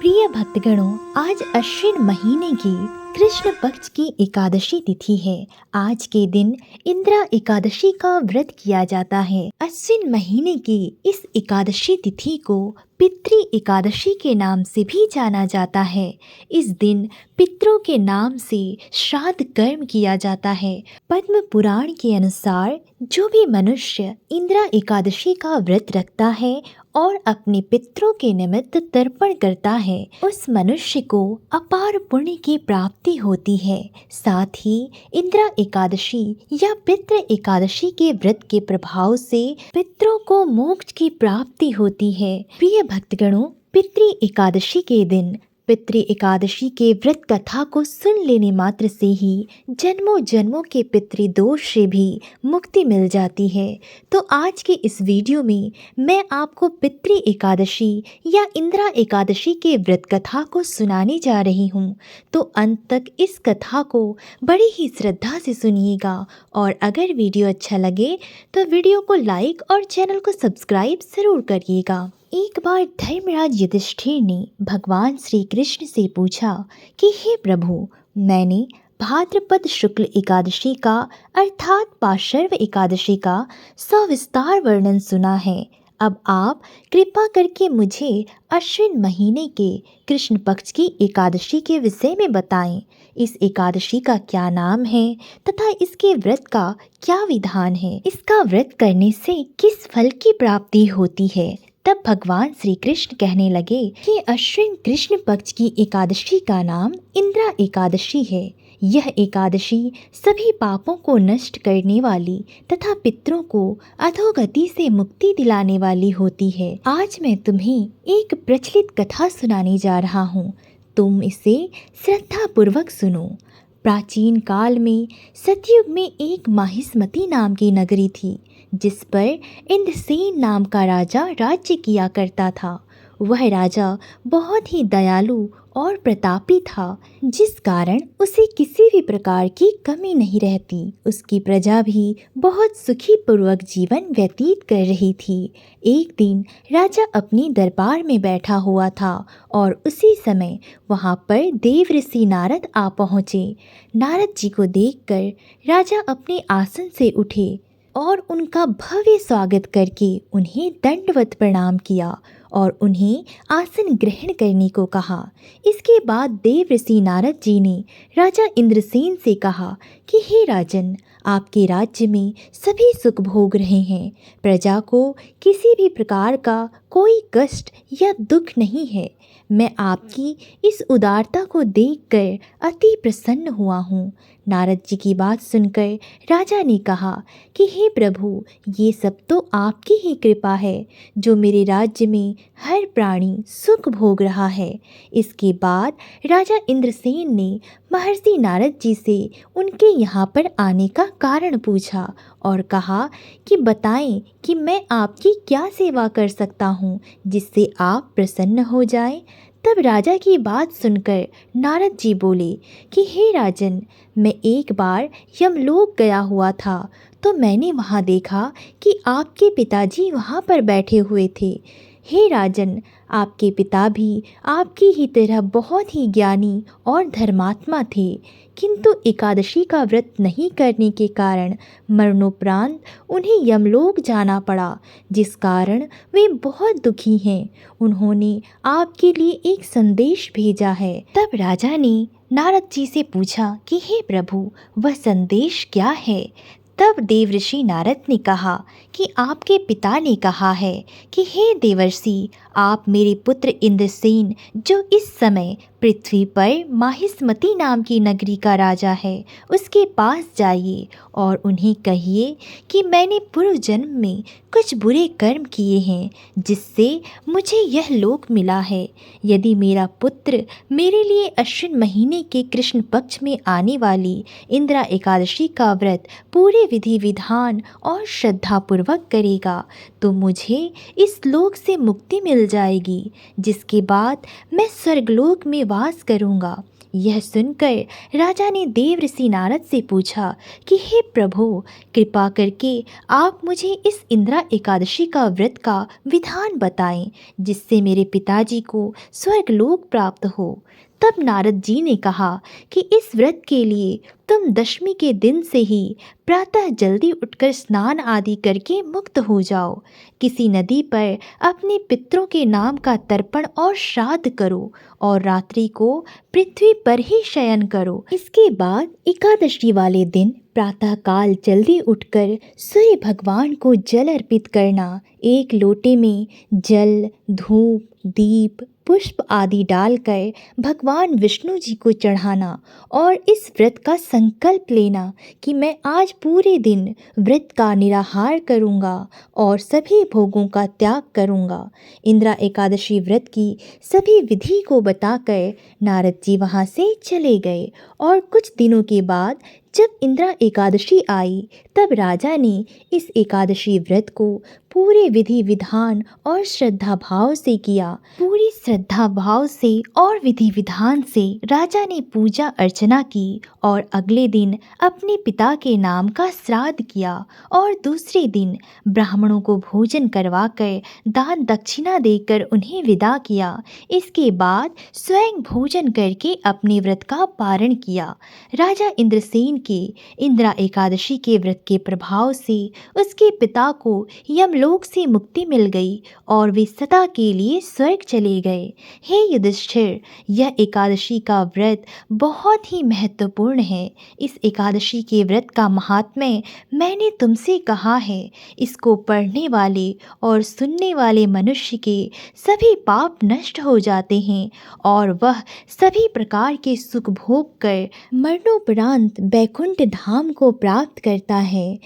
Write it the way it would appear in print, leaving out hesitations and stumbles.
प्रिय भक्तगणों, आज अश्विन महीने की कृष्ण पक्ष की एकादशी तिथि है। आज के दिन इंद्रा एकादशी का व्रत किया जाता है। अश्विन महीने की इस एकादशी तिथि को पितृ एकादशी के नाम से भी जाना जाता है। इस दिन पितरों के नाम से श्राद्ध कर्म किया जाता है। पद्म पुराण के अनुसार जो भी मनुष्य इंद्रा एकादशी का व्रत रखता है और अपने पितरों के निमित्त तर्पण करता है, उस मनुष्य को अपार पुण्य की प्राप्ति होती है। साथ ही इंद्रा एकादशी या पितृ एकादशी के व्रत के प्रभाव से पितरों को मोक्ष की प्राप्ति होती है। प्रिय भक्तगणों, पितृ एकादशी के दिन पितृ एकादशी के व्रत कथा को सुन लेने मात्र से ही जन्मों जन्मों के पितृदोष से भी मुक्ति मिल जाती है। तो आज के इस वीडियो में मैं आपको पितृ एकादशी या इंद्रा एकादशी के व्रत कथा को सुनाने जा रही हूँ। तो अंत तक इस कथा को बड़ी ही श्रद्धा से सुनिएगा और अगर वीडियो अच्छा लगे तो वीडियो को लाइक और चैनल को सब्सक्राइब ज़रूर करिएगा। एक बार धर्मराज युधिष्ठिर ने भगवान श्री कृष्ण से पूछा कि हे प्रभु, मैंने भाद्रपद शुक्ल एकादशी का अर्थात पाशर्व एकादशी का सविस्तार वर्णन सुना है। अब आप कृपा करके मुझे अश्विन महीने के कृष्ण पक्ष की एकादशी के विषय में बताएं। इस एकादशी का क्या नाम है तथा इसके व्रत का क्या विधान है, इसका व्रत करने से किस फल की प्राप्ति होती है। तब भगवान श्री कृष्ण कहने लगे कि अश्विन कृष्ण पक्ष की एकादशी का नाम इंद्रा एकादशी है। यह एकादशी सभी पापों को नष्ट करने वाली तथा पितरों को अधोगति से मुक्ति दिलाने वाली होती है। आज मैं तुम्हें एक प्रचलित कथा सुनाने जा रहा हूँ। तुम इसे श्रद्धा पूर्वक सुनो। प्राचीन काल में सतयुग में एक माहिष्मती नाम की नगरी थी, जिस पर इंद्रसेन नाम का राजा राज्य किया करता था। वह राजा बहुत ही दयालु और प्रतापी था, जिस कारण उसे किसी भी प्रकार की कमी नहीं रहती। उसकी प्रजा भी बहुत सुखी पूर्वक जीवन व्यतीत कर रही थी। एक दिन राजा अपने दरबार में बैठा हुआ था और उसी समय वहाँ पर देव ऋषि नारद आ पहुँचे। नारद जी को देखकर राजा अपने आसन से उठे और उनका भव्य स्वागत करके उन्हें दंडवत प्रणाम किया और उन्हें आसन ग्रहण करने को कहा। इसके बाद देव ऋषि नारद जी ने राजा इंद्रसेन से कहा कि हे राजन, आपके राज्य में सभी सुख भोग रहे हैं। प्रजा को किसी भी प्रकार का कोई कष्ट या दुख नहीं है। मैं आपकी इस उदारता को देखकर अति प्रसन्न हुआ हूँ। नारद जी की बात सुनकर राजा ने कहा कि हे प्रभु, ये सब तो आपकी ही कृपा है जो मेरे राज्य में हर प्राणी सुख भोग रहा है। इसके बाद राजा इंद्रसेन ने महर्षि नारद जी से उनके यहाँ पर आने का कारण पूछा और कहा कि बताएं कि मैं आपकी क्या सेवा कर सकता हूँ जिससे आप प्रसन्न हो जाएं। तब राजा की बात सुनकर नारद जी बोले कि हे राजन, मैं एक बार यमलोक गया हुआ था तो मैंने वहाँ देखा कि आपके पिताजी वहाँ पर बैठे हुए थे। हे राजन, आपके पिता भी आपकी ही तरह बहुत ही ज्ञानी और धर्मात्मा थे, किंतु एकादशी का व्रत नहीं करने के कारण मरणोपरांत उन्हें यमलोक जाना पड़ा, जिस कारण वे बहुत दुखी हैं। उन्होंने आपके लिए एक संदेश भेजा है। तब राजा ने नारद जी से पूछा कि हे प्रभु, वह संदेश क्या है। तब देवर्षि नारद ने कहा कि आपके पिता ने कहा है कि हे देवर्षि, आप मेरे पुत्र इंद्रसेन, जो इस समय पृथ्वी पर माहिष्मती नाम की नगरी का राजा है, उसके पास जाइए और उन्हें कहिए कि मैंने पूर्व जन्म में कुछ बुरे कर्म किए हैं जिससे मुझे यह लोक मिला है। यदि मेरा पुत्र मेरे लिए अश्विन महीने के कृष्ण पक्ष में आने वाली इंद्रा एकादशी का व्रत पूरे विधि विधान और श्रद्धापूर्वक करेगा तो मुझे इस लोक से मुक्ति मिल जाएगी, जिसके बाद मैं स्वर्गलोक में वास करूंगा। यह सुनकर राजा ने देव ऋषि नारद से पूछा कि हे प्रभु, कृपा करके आप मुझे इस इंदिरा एकादशी का व्रत का विधान बताएं, जिससे मेरे पिताजी को स्वर्गलोक प्राप्त हो। तब नारद जी ने कहा कि इस व्रत के लिए तुम दशमी के दिन से ही प्रातः जल्दी उठकर स्नान आदि करके मुक्त हो जाओ। किसी नदी पर अपने पितरों के नाम का तर्पण और श्राद्ध करो और रात्रि को पृथ्वी पर ही शयन करो। इसके बाद एकादशी वाले दिन प्रातः काल जल्दी उठकर सूर्य भगवान को जल अर्पित करना। एक लोटे में जल, धूप, दीप, पुष्प आदि डालकर भगवान विष्णु जी को चढ़ाना और इस व्रत का संकल्प लेना कि मैं आज पूरे दिन व्रत का निराहार करूँगा और सभी भोगों का त्याग करूँगा। इंदिरा एकादशी व्रत की सभी विधि को बताकर नारद जी वहाँ से चले गए और कुछ दिनों के बाद जब इंदिरा एकादशी आई तब राजा ने इस एकादशी व्रत को पूरे विधि विधान और श्रद्धा भाव से किया। पूरी श्रद्धा भाव से और विधि विधान से राजा ने पूजा अर्चना की और अगले दिन अपने पिता के नाम का श्राद्ध किया और दूसरे दिन ब्राह्मणों को भोजन करवाकर दान दक्षिणा देकर उन्हें विदा किया। इसके बाद स्वयं भोजन करके अपने व्रत का पारण किया। राजा इंद्रसेन के इंदिरा एकादशी के व्रत के प्रभाव से उसके पिता को यमलोक से मुक्ति मिल गई और वे सदा के लिए स्वर्ग चले गए। हे युधिष्ठिर, यह एकादशी का व्रत बहुत ही महत्वपूर्ण है। इस एकादशी के व्रत का महात्म्य मैंने तुमसे कहा है। इसको पढ़ने वाले और सुनने वाले मनुष्य के सभी पाप नष्ट हो जाते हैं और वह सभी प्रकार के सुख भोग कर मरणोपरांत बैकुंठ धाम को प्राप्त करता है।